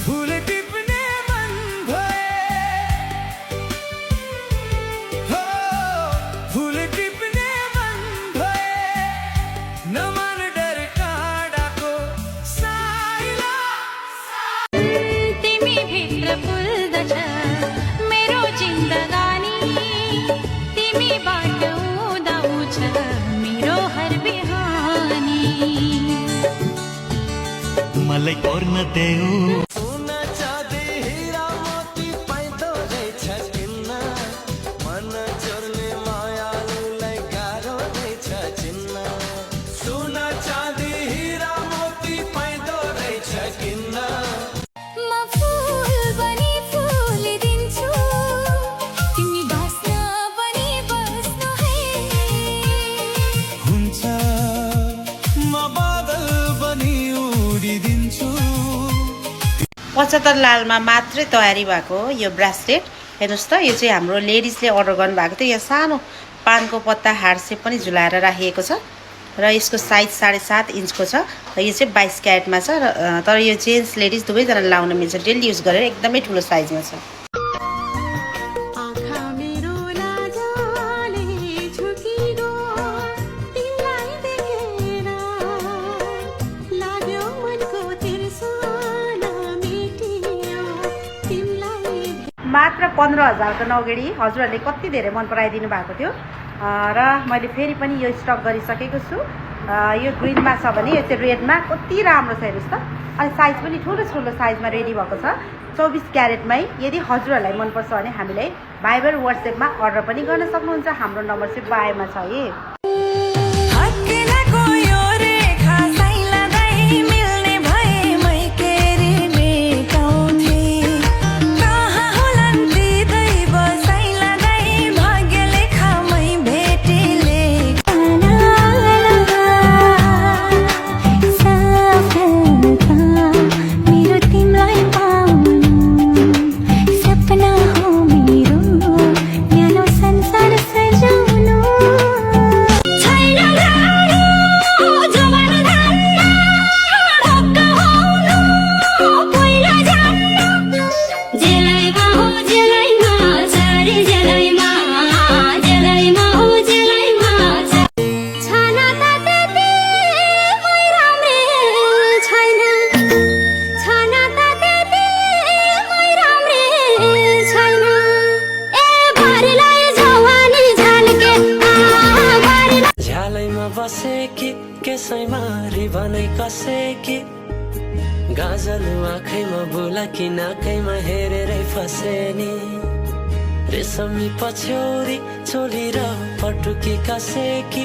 फूल टिप्ने मन भए हो फूल टिप्ने मन भए नमन डर काँडाको साइला तिमी भित्र फुल्दछ मेरो जिन्दगानी तिमीबाट उदाउँछ मेरो हर बिहानी मलाई पर्न देऊ सोना चाँदी हीरा मोती पाइँदो रहेछ किन्न मन चोर्ने मायालुलाई गाह्रो रहेछ चिन्न सोना चाँदी हीरा मोती पाइँदो रहेछ किन्न म फूल बनी फुलिदिन्छु तिमी बस्न पनि बस्नु है हुन्छ म बादल बनी उडिदिन्छु 75 लालमा मात्रै तयारी भएको यो ब्रासलेट हेर्नुहोस् त यो चाहिँ हाम्रो लेडिजले अर्डर गर्नुभएको थियो यहाँ सानो पानको पत्ता हार सेप पनि झुलाएर राखिएको छ र यसको साइज 7.5 इन्चको छ र यो चाहिँ 22 क्यारेटमा छ र तर यो जेन्ट्स लेडिज दुवैजना लाउन मिल्छ डेली युज गरेर एकदमै ठुलो साइजमा छ आँखा मेरो लाजले झुकियो तिमीलाई देखेर लाग्यो मनको तिर्सना मेटियो तिमीलाई मात्र 15,000 को नौगेडी हजुरहरूले कति धेरै मन पराइदिनु भएको थियो र मैले फेरि पनि यो स्टक गरिसकेको छु यो ग्रिनमा छ भने यो चाहिँ रेडमा कति राम्रो छ हेर्नुहोस् त अनि साइज पनि ठुलो ठुलो साइजमा रेडी भएको छ 24 क्यारेटमै यदि हजुरहरूलाई मनपर्छ भने हामीलाई भाइबर वाट्सएपमा अर्डर पनि गर्न सक्नुहुन्छ हाम्रो नम्बर चाहिँ बायोमा छ है हत्केलाको यो रेखा साइलादै मिल्ने भए मै केरी मेटाउँथे कहाँ होलान् ती दैव साइलादै भाग्य लेखा मै भेटिले सफलता मेरो तिमीलाई पाउनु सपना हो मेरो न्यानो संसार सजाउनु छैन गाह्रो जवान धान्न ढक्क हुनु पहिला जान्न जेलैमा हो जेलैमा चारी जेलैमा हो जेलैमा छाना त त्यति मै राम्रे छैन छाना त त्यति मै राम्रे छैन ए भरिलाई जवानी झल्के भरिलाई झ्यालैमा बसेकी केसैमा रिबनै कसेकी गाजल आँखैमा बुलाकी नाकैमा हेरेरै फसेनी रेशमी पछ्यौरी चोली र पटुकी कसेकी